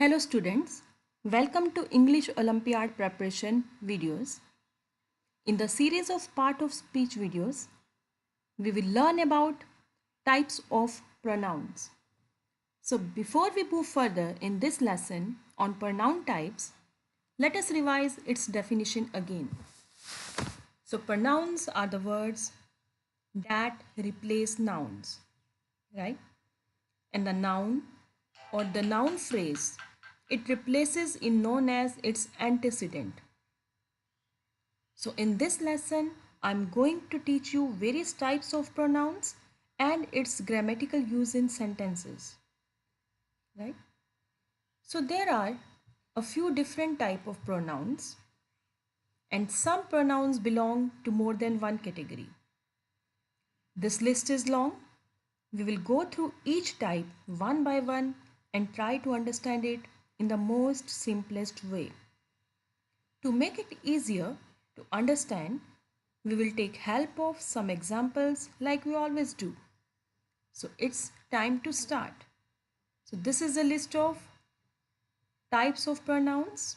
Hello students, welcome to English Olympiad preparation videos. In the series of part of speech videos, we will learn about types of pronouns. So before we move further in this lesson on pronoun types, let us revise its definition again. So pronouns are the words that replace nouns, right? And the noun or the noun phrase it replaces is known as its antecedent. So in this lesson, I'm going to teach you various types of pronouns and its grammatical use in sentences, right? So there are a few different type of pronouns and some pronouns belong to more than one category. This list is long. We will go through each type one by one and try to understand it in the most simplest way. To make it easier to understand, we will take help of some examples like we always do. So it's time to start. So this is a list of types of pronouns.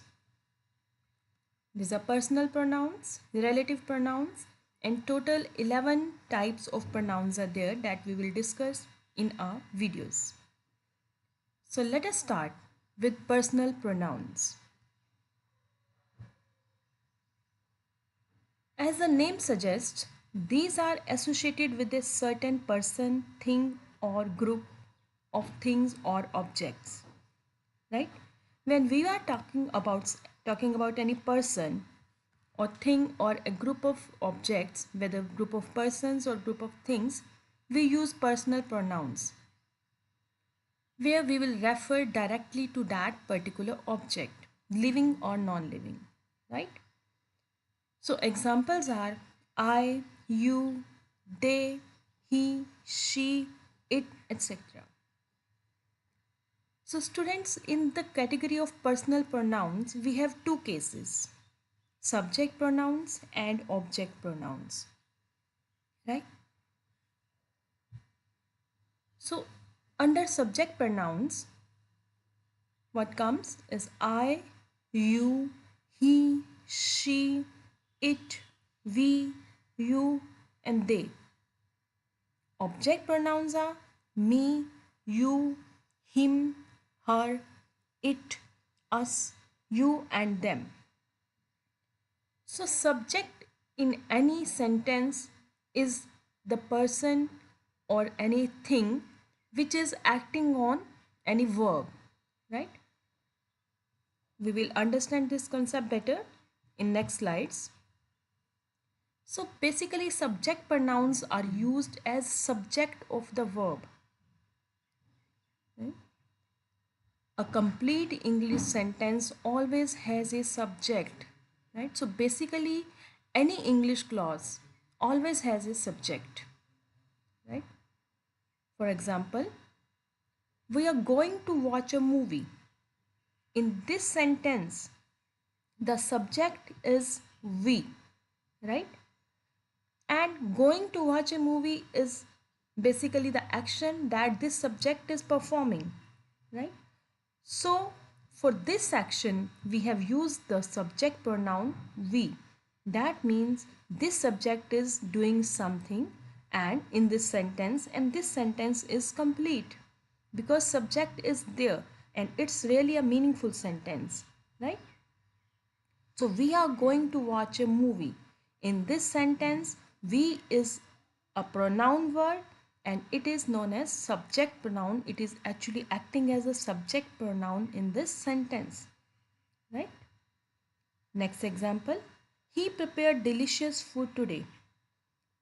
These are personal pronouns, relative pronouns, and total 11 types of pronouns are there that we will discuss in our videos. So let us start with personal pronouns. As the name suggests, these are associated with a certain person, thing, or group of things or objects. Right? When we are talking about any person or thing or a group of objects, whether group of persons or group of things, we use personal pronouns where we will refer directly to that particular object, living or non-living, right? So examples are I, you, they, he, she, it, etc. So students, in the category of personal pronouns, we have two cases, subject pronouns and object pronouns, right? So under subject pronouns, what comes is I, you, he, she, it, we, you, and they. Object pronouns are me, you, him, her, it, us, you, and them. So, subject in any sentence is the person or anything which is acting on any verb, right? We will understand this concept better in next slides. So basically subject pronouns are used as subject of the verb. Right? A complete English sentence always has a subject, right? So basically any English clause always has a subject, right? For example, we are going to watch a movie. In this sentence, the subject is we, right? And going to watch a movie is basically the action that this subject is performing, right? So for this action, we have used the subject pronoun we. That means this subject is doing something and in this sentence, and this sentence is complete because subject is there and it's really a meaningful sentence, right? So we are going to watch a movie. In this sentence, we is a pronoun word and it is known as subject pronoun. It is actually acting as a subject pronoun in this sentence, right? Next example, he prepared delicious food today.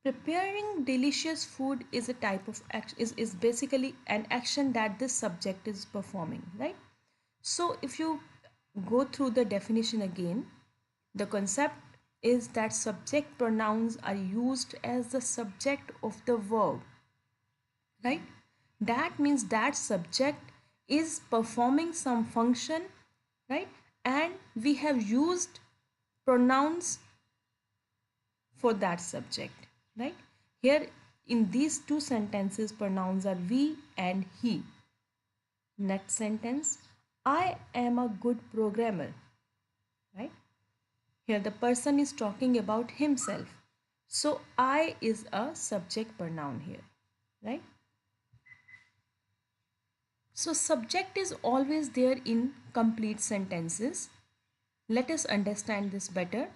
Preparing delicious food is a type of action, is basically an action that this subject is performing, right? So if you go through the definition again, the concept is that subject pronouns are used as the subject of the verb, right? That means that subject is performing some function, right? And we have used pronouns for that subject, right? Here in these two sentences, pronouns are we and he. Next sentence, I am a good programmer, right? Here the person is talking about himself. So I is a subject pronoun here, right? So subject is always there in complete sentences. Let us understand this better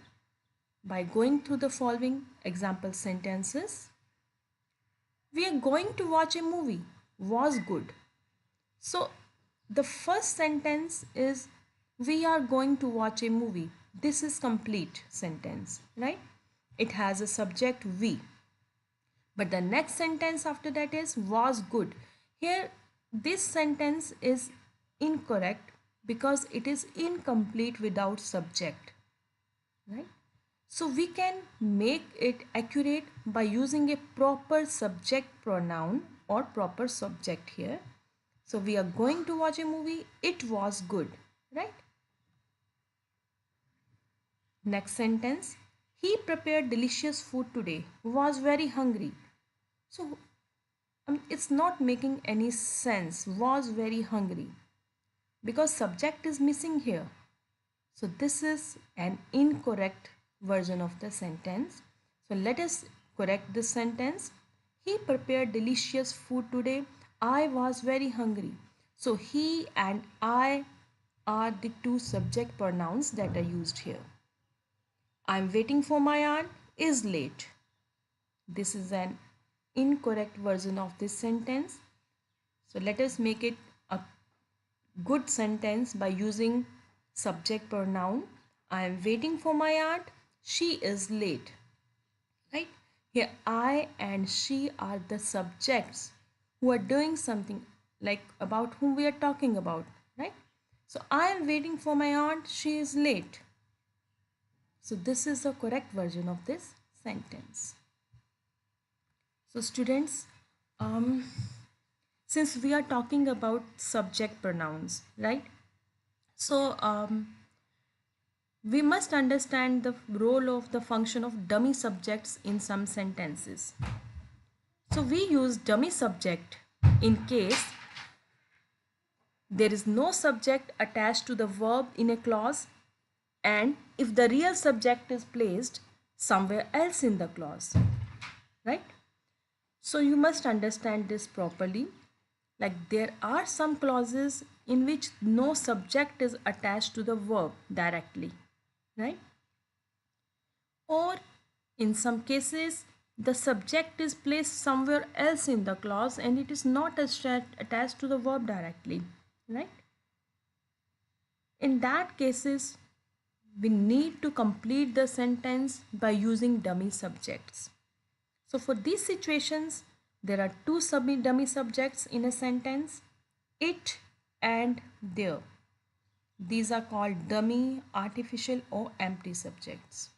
by going through the following example sentences. We are going to watch a movie. Was good. So the first sentence is we are going to watch a movie. This is complete sentence, right? It has a subject we. But the next sentence after that is was good. Here this sentence is incorrect because it is incomplete without subject, right? So we can make it accurate by using a proper subject pronoun or proper subject here. So we are going to watch a movie. It was good, right? Next sentence. He prepared delicious food today. Was very hungry. So it's not making any sense. Was very hungry because subject is missing here. So this is an incorrect version of the sentence. So let us correct this sentence. He prepared delicious food today. I was very hungry. So he and I are the two subject pronouns that are used here. I'm waiting for my aunt is late. This is an incorrect version of this sentence. So let us make it a good sentence by using subject pronoun. I am waiting for my aunt. She is late. Right? Here I and she are the subjects who are doing something like about whom we are talking about. Right? So I am waiting for my aunt. She is late. So this is the correct version of this sentence. So students, um, since we are talking about subject pronouns, right? So we must understand the role of the function of dummy subjects in some sentences. So we use dummy subject in case there is no subject attached to the verb in a clause and if the real subject is placed somewhere else in the clause, right? So you must understand this properly. Like there are some clauses in which no subject is attached to the verb directly, right? Or in some cases, the subject is placed somewhere else in the clause and it is not attached to the verb directly, right? In that cases, we need to complete the sentence by using dummy subjects. So for these situations, there are two dummy subjects in a sentence, it and there. These are called dummy, artificial or empty subjects.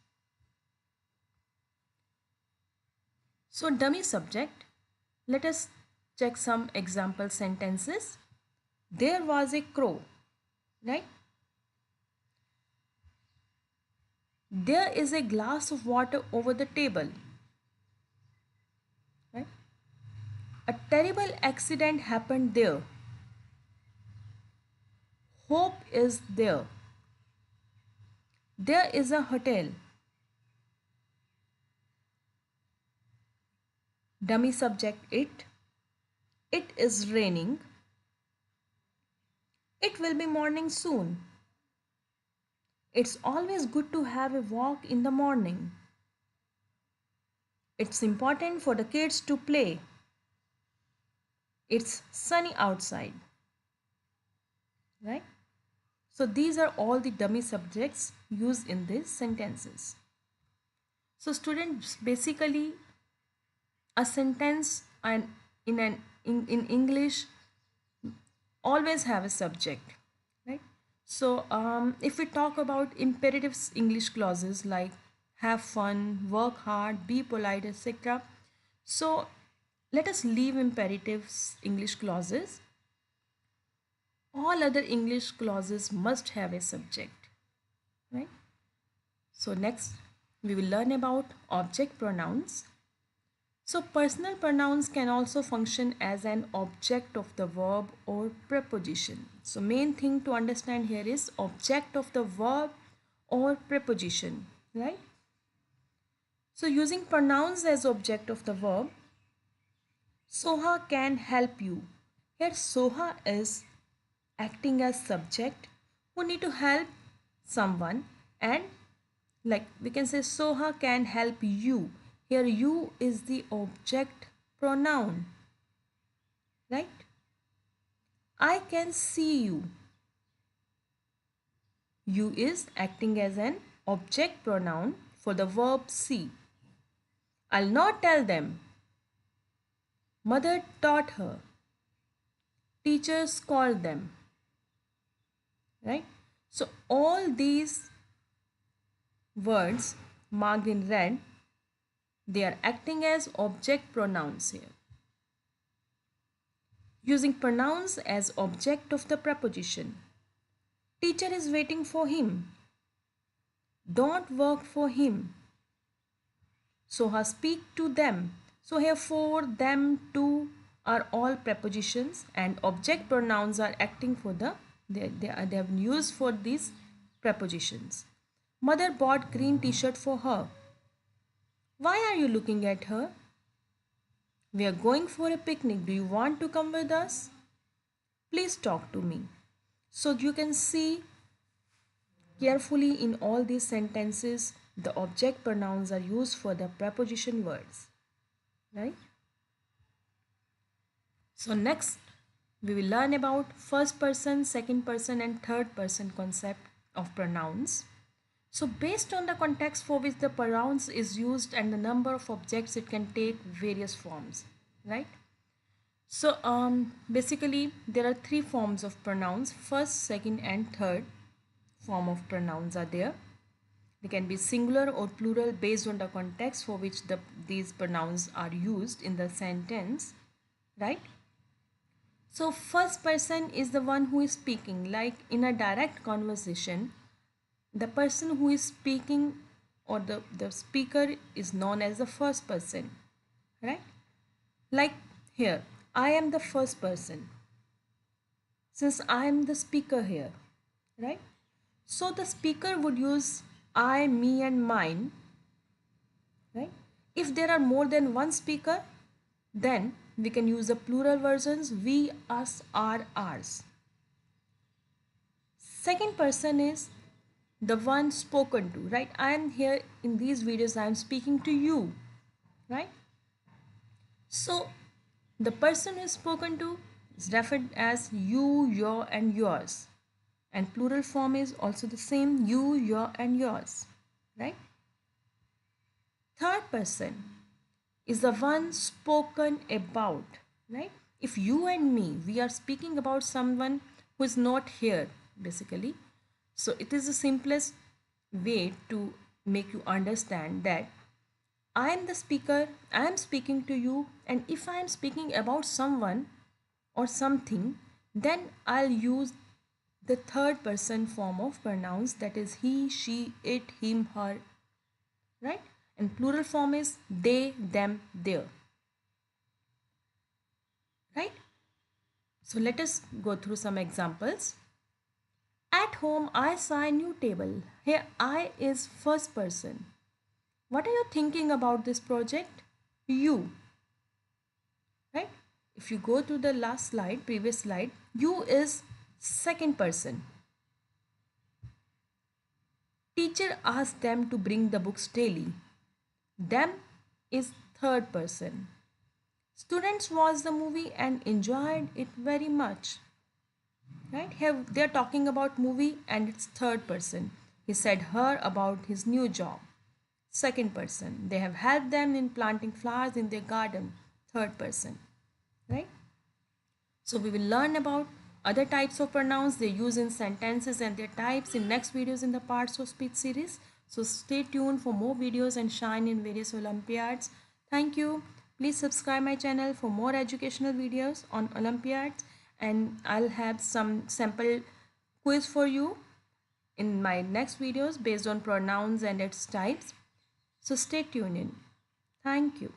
So dummy subject, let us check some example sentences. There was a crow, right? There is a glass of water over the table, right? A terrible accident happened there. Hope is there. There is a hotel. Dummy subject it. It is raining. It will be morning soon. It's always good to have a walk in the morning. It's important for the kids to play. It's sunny outside. Right? So these are all the dummy subjects used in these sentences. So students, basically a sentence and in English always have a subject, right? So if we talk about imperatives English clauses like have fun, work hard, be polite, etc. So let us leave imperatives English clauses. All other English clauses must have a subject, right? So next we will learn about object pronouns. So personal pronouns can also function as an object of the verb or preposition. So main thing to understand here is object of the verb or preposition, right? So using pronouns as object of the verb, Soha can help you. Here Soha is acting as subject who need to help someone, and like we can say Soha can help you. Here you is the object pronoun, right? I can see you. You is acting as an object pronoun for the verb see. I'll not tell them. Mother taught her. Teachers called them, right? So all these words marked in red, they are acting as object pronouns here. Using pronouns as object of the preposition. Teacher is waiting for him. Don't work for him. Soha speak to them. So here for, them, to are all prepositions, and object pronouns are acting for the, they have been used for these prepositions. Mother bought green t-shirt for her. Why are you looking at her? We are going for a picnic. Do you want to come with us? Please talk to me. So you can see carefully in all these sentences, the object pronouns are used for the preposition words, right? So next, we will learn about first person, second person and third person concept of pronouns. So based on the context for which the pronouns is used and the number of objects, it can take various forms, right? So basically there are three forms of pronouns. First, second and third form of pronouns are there. They can be singular or plural based on the context for which these pronouns are used in the sentence, right? So first person is the one who is speaking, like in a direct conversation, the person who is speaking or the speaker is known as the first person, right? Like here, I am the first person since I am the speaker here, right? So the speaker would use I, me and mine, right? If there are more than one speaker, then we can use the plural versions we, us, our, ours. Second person is the one spoken to, right? I am here in these videos, I am speaking to you, right? So the person who is spoken to is referred as you, your and yours, and plural form is also the same, you, your and yours, right? Third person is the one spoken about, right? If you and me, we are speaking about someone who is not here, basically. So it is the simplest way to make you understand that I am the speaker, I am speaking to you, and if I am speaking about someone or something, then I'll use the third person form of pronouns, that is he, she, it, him, her, right? And plural form is they, them, their, right? So let us go through some examples. At home, I saw a new table. Here, I is first person. What are you thinking about this project? You, right? If you go to the last slide, previous slide, you is second person. Teacher asked them to bring the books daily. Them is third person. Students watched the movie and enjoyed it very much. Right? Here they're talking about movie and it's third person. He said her about his new job. Second person. They have helped them in planting flowers in their garden. Third person. Right? So we will learn about other types of pronouns they use in sentences and their types in next videos in the Parts of Speech series. So stay tuned for more videos and shine in various Olympiads. Thank you. Please subscribe my channel for more educational videos on Olympiads, and I'll have some sample quiz for you in my next videos based on pronouns and its types. So stay tuned in. Thank you.